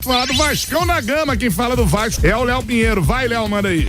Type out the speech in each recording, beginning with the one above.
Fala do Vascão da Gama, quem fala do Vasco é o Léo Pinheiro. Vai, Léo, manda aí.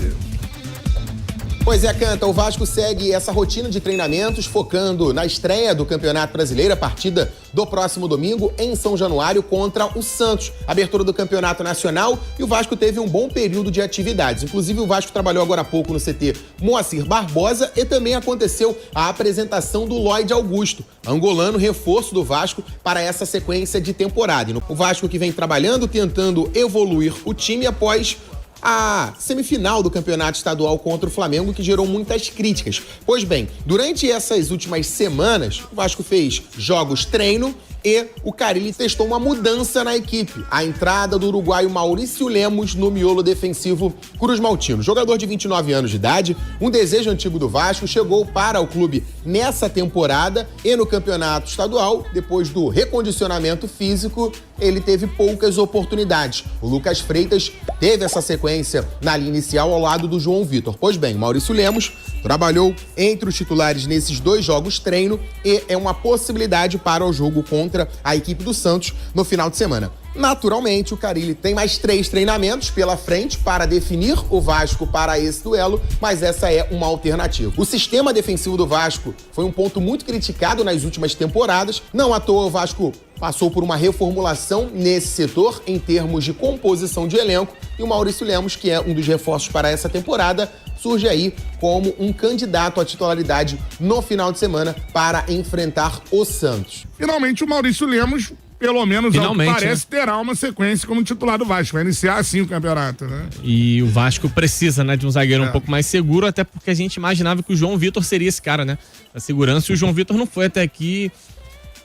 Pois é, Canta, o Vasco segue essa rotina de treinamentos focando na estreia do Campeonato Brasileiro, a partida do próximo domingo em São Januário contra o Santos. Abertura do Campeonato Nacional e o Vasco teve um bom período de atividades. Inclusive o Vasco trabalhou agora há pouco no CT Moacir Barbosa e também aconteceu a apresentação do Lloyd Augusto, angolano reforço do Vasco para essa sequência de temporada. O Vasco que vem trabalhando, tentando evoluir o time após a semifinal do campeonato estadual contra o Flamengo, que gerou muitas críticas. Pois bem, durante essas últimas semanas, o Vasco fez jogos treino e o Carille testou uma mudança na equipe. A entrada do uruguaio Maurício Lemos no miolo defensivo Cruz Maltino. Jogador de 29 anos de idade, um desejo antigo do Vasco, chegou para o clube nessa temporada e no campeonato estadual, depois do recondicionamento físico, ele teve poucas oportunidades. O Lucas Freitas teve essa sequência na linha inicial ao lado do João Vitor. Pois bem, Maurício Lemos trabalhou entre os titulares nesses dois jogos treino e é uma possibilidade para o jogo contra a equipe do Santos no final de semana. Naturalmente, o Carille tem mais 3 treinamentos pela frente para definir o Vasco para esse duelo, mas essa é uma alternativa. O sistema defensivo do Vasco foi um ponto muito criticado nas últimas temporadas. Não à toa o Vasco passou por uma reformulação nesse setor em termos de composição de elenco e o Maurício Lemos, que é um dos reforços para essa temporada, surge aí como um candidato à titularidade no final de semana para enfrentar o Santos. Finalmente o Maurício Lemos, pelo menos ao que parece, terá uma sequência como titular do Vasco. Vai iniciar assim o campeonato, né? E o Vasco precisa, né, de um zagueiro um pouco mais seguro, até porque a gente imaginava que o João Vitor seria esse cara, né? Da segurança, e o João Vitor não foi até aqui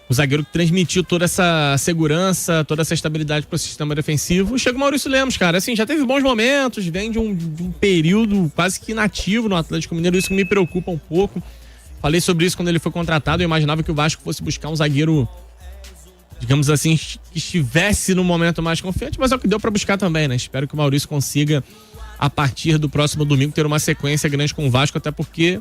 o zagueiro que transmitiu toda essa segurança, toda essa estabilidade pro sistema defensivo. Chega o Maurício Lemos, cara. Assim, já teve bons momentos, vem de um período quase que inativo no Atlético Mineiro, isso que me preocupa um pouco. Falei sobre isso quando ele foi contratado, eu imaginava que o Vasco fosse buscar um zagueiro, digamos assim, que estivesse no momento mais confiante, mas é o que deu pra buscar também, né? Espero que o Maurício consiga, a partir do próximo domingo, ter uma sequência grande com o Vasco, até porque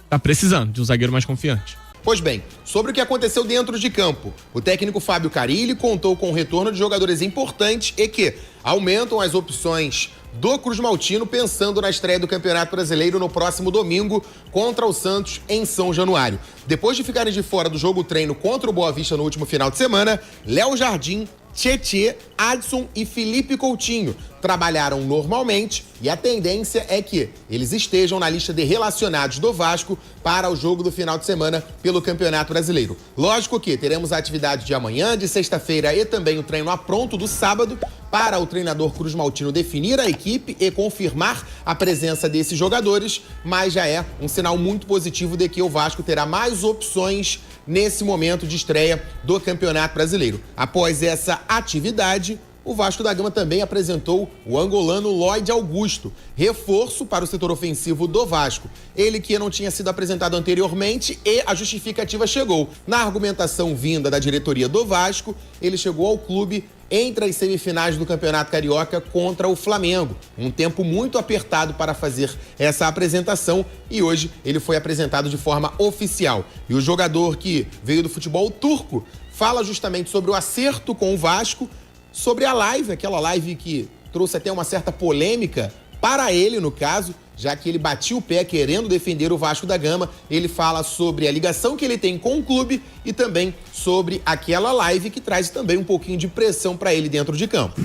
tá precisando de um zagueiro mais confiante. Pois bem, sobre o que aconteceu dentro de campo, o técnico Fábio Carille contou com o retorno de jogadores importantes e que aumentam as opções do Cruz Maltino, pensando na estreia do Campeonato Brasileiro no próximo domingo contra o Santos em São Januário. Depois de ficarem de fora do jogo treino contra o Boa Vista no último final de semana, Léo Jardim, Tietê, Adson e Felipe Coutinho trabalharam normalmente e a tendência é que eles estejam na lista de relacionados do Vasco para o jogo do final de semana pelo Campeonato Brasileiro. Lógico que teremos a atividade de amanhã, de sexta-feira e também o treino apronto do sábado para o treinador Cruz Maltino definir a equipe e confirmar a presença desses jogadores, mas já é um sinal muito positivo de que o Vasco terá mais opções nesse momento de estreia do Campeonato Brasileiro. Após essa atividade, o Vasco da Gama também apresentou o angolano Lloyd Augusto, reforço para o setor ofensivo do Vasco. Ele que não tinha sido apresentado anteriormente e a justificativa chegou. Na argumentação vinda da diretoria do Vasco, ele chegou ao clube entre as semifinais do Campeonato Carioca contra o Flamengo. Um tempo muito apertado para fazer essa apresentação e hoje ele foi apresentado de forma oficial. E o jogador que veio do futebol turco fala justamente sobre o acerto com o Vasco, sobre a live, aquela live que trouxe até uma certa polêmica para ele, no caso, já que ele batia o pé querendo defender o Vasco da Gama. Ele fala sobre a ligação que ele tem com o clube e também sobre aquela live que traz também um pouquinho de pressão para ele dentro de campo.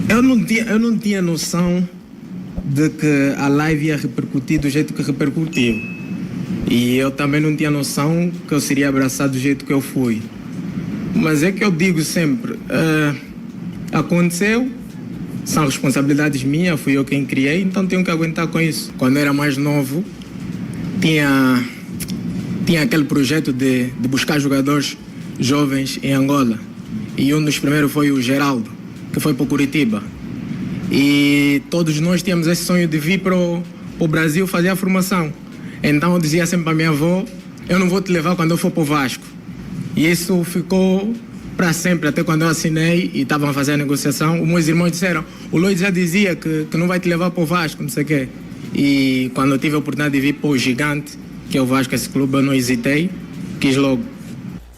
Eu não tinha noção de que a live ia repercutir do jeito que repercutiu. E eu também não tinha noção que eu seria abraçado do jeito que eu fui. Mas é que eu digo sempre, aconteceu, são responsabilidades minhas, fui eu quem criei, então tenho que aguentar com isso. Quando eu era mais novo, tinha aquele projeto de buscar jogadores jovens em Angola. E um dos primeiros foi o Geraldo, que foi para o Curitiba. E todos nós tínhamos esse sonho de vir para o Brasil fazer a formação. Então eu dizia sempre para a minha avó, eu não vou te levar quando eu for para o Vasco. E isso ficou para sempre, até quando eu assinei e estavam a fazer a negociação, os meus irmãos disseram, o Lloyd já dizia que não vai te levar para o Vasco, não sei o quê. E quando eu tive a oportunidade de vir para o Gigante, que é o Vasco, esse clube, eu não hesitei, quis logo.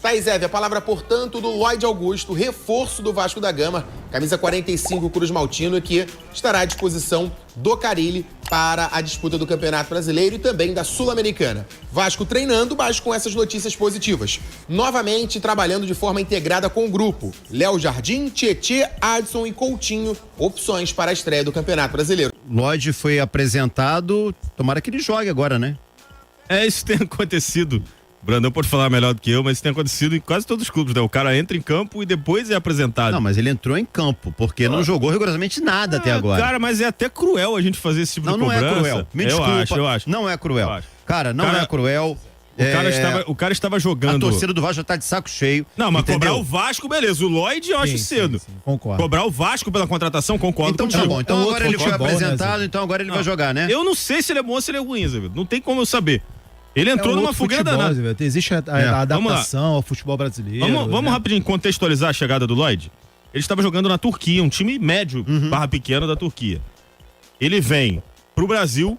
Thaís Eve, a palavra, portanto, do Lloyd Augusto, reforço do Vasco da Gama camisa 45 Cruz Maltino, que estará à disposição do Carille para a disputa do Campeonato Brasileiro e também da Sul-Americana. Vasco treinando, mas com essas notícias positivas. Novamente trabalhando de forma integrada com o grupo. Léo Jardim, Tietê, Adson e Coutinho, opções para a estreia do Campeonato Brasileiro. Lloyd foi apresentado, tomara que ele jogue agora, né? Isso tem acontecido. O Brandão pode falar melhor do que eu, mas isso tem acontecido em quase todos os clubes, né? O cara entra em campo e depois é apresentado. Não, mas ele entrou em campo, porque não jogou rigorosamente nada até agora. Cara, mas é até cruel a gente fazer esse tipo de cobrança. Não é cruel. Me desculpa. Eu acho. Não é cruel. Cara, não é cruel. O cara estava jogando. A torcida do Vasco já tá de saco cheio. Não, mas entendeu? cobrar o Vasco, beleza. O Lloyd eu acho cedo. Sim, concordo. Cobrar o Vasco pela contratação, concordo então, contigo. tá bom. Então agora ele foi apresentado, né, então agora ele vai jogar, né? Eu não sei se ele é bom ou se ele é ruim, Zé. Não tem como eu saber. Ele entrou numa fogueira danada. Existe a adaptação ao futebol brasileiro. Vamos rapidinho contextualizar a chegada do Lloyd. Ele estava jogando na Turquia, um time médio, barra pequeno da Turquia. Ele vem pro Brasil,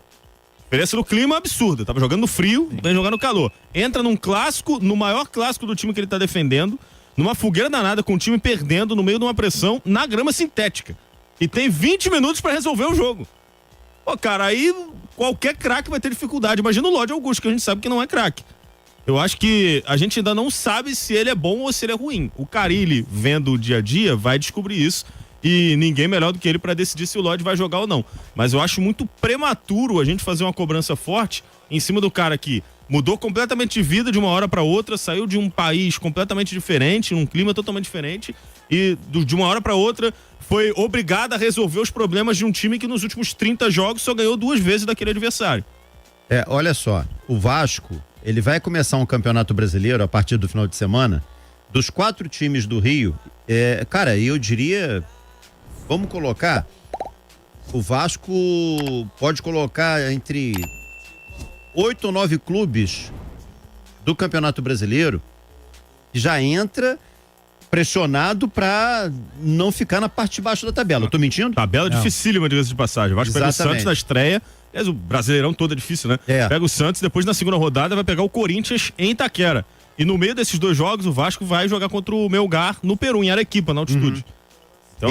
oferece no clima absurdo. Tava jogando no frio, vem jogar no calor. Entra num clássico, no maior clássico do time que ele tá defendendo, numa fogueira danada, com o time perdendo no meio de uma pressão na grama sintética. E tem 20 minutos para resolver o jogo. Pô, cara, aí qualquer craque vai ter dificuldade. Imagina o Lloyd Augusto, que a gente sabe que não é craque. Eu acho que a gente ainda não sabe se ele é bom ou se ele é ruim. O Carille, vendo o dia a dia, vai descobrir isso. E ninguém melhor do que ele para decidir se o Lloyd vai jogar ou não. Mas eu acho muito prematuro a gente fazer uma cobrança forte em cima do cara que mudou completamente de vida de uma hora para outra, saiu de um país completamente diferente, num clima totalmente diferente, e de uma hora para outra foi obrigado a resolver os problemas de um time que nos últimos 30 jogos só ganhou 2 vezes daquele adversário. Olha só, o Vasco, ele vai começar um campeonato brasileiro a partir do final de semana. Dos 4 times do Rio, cara, eu diria, vamos colocar, o Vasco pode colocar entre 8 ou 9 clubes do Campeonato Brasileiro que já entra pressionado pra não ficar na parte de baixo da tabela. Eu tô mentindo? Tabela dificílima, diga-se de passagem. O Vasco pega o Santos na estreia. Aliás, o Brasileirão todo é difícil, né? Pega o Santos, depois na segunda rodada vai pegar o Corinthians em Itaquera. E no meio desses 2 jogos, o Vasco vai jogar contra o Melgar no Peru, em Arequipa, na altitude. Então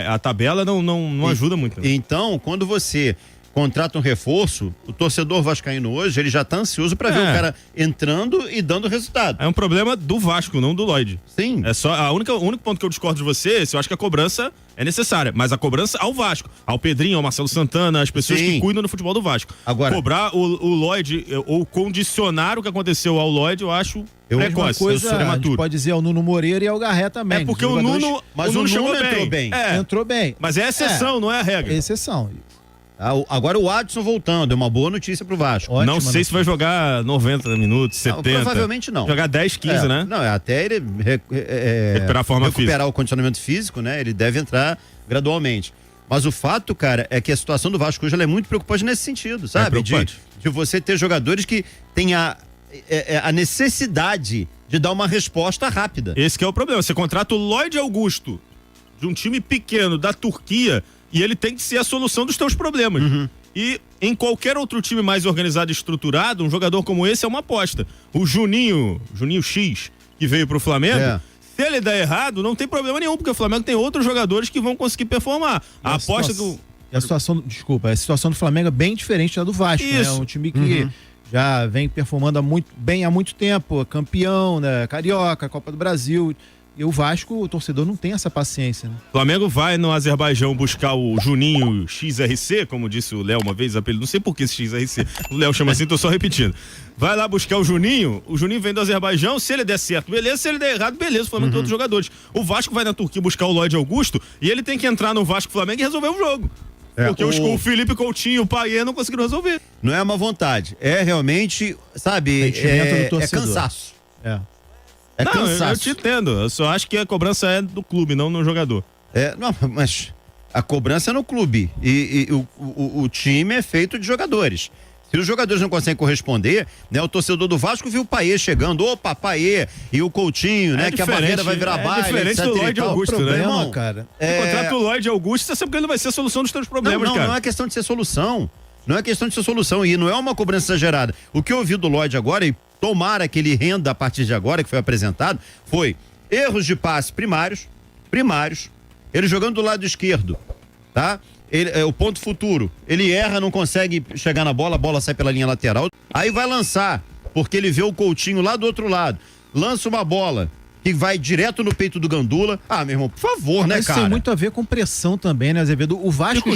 a tabela não ajuda muito. Né? Então, quando você contrata um reforço, o torcedor vascaíno hoje, ele já tá ansioso para ver o cara entrando e dando resultado. É um problema do Vasco, não do Lloyd. Sim. É só o único ponto que eu discordo de você, eu acho que a cobrança é necessária, mas a cobrança ao Vasco, ao Pedrinho, ao Marcelo Santana, as pessoas que cuidam do futebol do Vasco. Agora, cobrar o Lloyd ou condicionar o que aconteceu ao Lloyd, eu acho precoce, a gente pode dizer ao Nuno Moreira e ao Garré também. É porque o Nuno chegou bem. Entrou bem. Mas é exceção, não é a regra. É exceção. Agora o Adson voltando, é uma boa notícia pro Vasco. Não sei se vai jogar 90 minutos, 70. Provavelmente não. Jogar 10, 15, né? Não, até ele recuperar o condicionamento físico, né? Ele deve entrar gradualmente. Mas o fato, cara, é que a situação do Vasco hoje ela é muito preocupante nesse sentido, sabe? Preocupante. De você ter jogadores que têm a necessidade de dar uma resposta rápida. Esse que é o problema. Você contrata o Lloyd Augusto de um time pequeno da Turquia e ele tem que ser a solução dos teus problemas. E em qualquer outro time mais organizado e estruturado, um jogador como esse é uma aposta. O Juninho X, que veio pro Flamengo, se ele der errado, não tem problema nenhum, porque o Flamengo tem outros jogadores que vão conseguir performar. A aposta do... A situação do Flamengo é bem diferente da do Vasco, né? É um time que já vem performando há muito tempo, campeão, né? Carioca, Copa do Brasil. E o Vasco, o torcedor não tem essa paciência, né? O Flamengo vai no Azerbaijão buscar o Juninho XRC, como disse o Léo uma vez, não sei por que esse XRC, o Léo chama assim, tô só repetindo. Vai lá buscar o Juninho vem do Azerbaijão, se ele der certo, beleza, se ele der errado, beleza, o Flamengo tem outros jogadores. O Vasco vai na Turquia buscar o Lloyd Augusto e ele tem que entrar no Vasco Flamengo e resolver o jogo. Porque o Felipe Coutinho e o Paier não conseguiram resolver. Não é uma vontade, é realmente, sabe, é cansaço. É cansaço. Eu te entendo, eu só acho que a cobrança é do clube, não no jogador. Não, mas a cobrança é no clube e o time é feito de jogadores. Se os jogadores não conseguem corresponder, né? O torcedor do Vasco viu o Paier chegando, Paier e o Coutinho, né? Que a barreira vai virar baile. É diferente do Lloyd Augusto, né, irmão? Cara. Você contrata o Lloyd Augusto, você sabe que ele não vai ser a solução dos teus problemas, cara. Não é questão de ser solução. Não é questão de ser solução e não é uma cobrança exagerada. O que eu ouvi do Lloyd agora, e tomara que ele renda a partir de agora, que foi apresentado, foi erros de passe primários, Ele jogando do lado esquerdo, tá? O ponto futuro, ele erra, não consegue chegar na bola, a bola sai pela linha lateral, aí vai lançar, porque ele vê o Coutinho lá do outro lado, lança uma bola que vai direto no peito do Gandula. Meu irmão, por favor, né, cara? Isso tem muito a ver com pressão também, né, Azevedo? O Vasco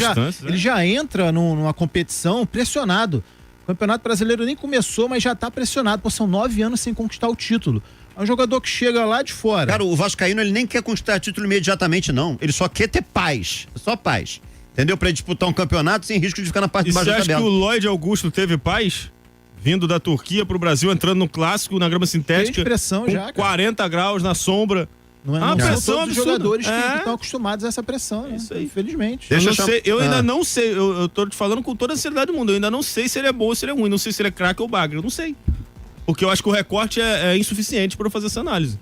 ele já entra numa competição pressionado. O Campeonato Brasileiro nem começou, mas já tá pressionado. Pô, são 9 anos sem conquistar o título. É um jogador que chega lá de fora. Cara, o vascaíno, ele nem quer conquistar título imediatamente, não. Ele só quer ter paz. Só paz. Entendeu? Pra disputar um campeonato sem risco de ficar na parte de baixo da tabela. Você acha que o Lloyd Augusto teve paz? Vindo da Turquia pro Brasil, entrando no clássico, na grama sintética. Tem pressão com já, cara. 40 graus na sombra. Não pressão são todos os absurda. jogadores que estão acostumados a essa pressão, né? Isso aí. Infelizmente. Eu ainda não sei, eu tô te falando com toda a seriedade do mundo, eu ainda não sei se ele é bom ou se ele é ruim, não sei se ele é craque ou bagre, eu não sei. Porque eu acho que o recorte é insuficiente para fazer essa análise.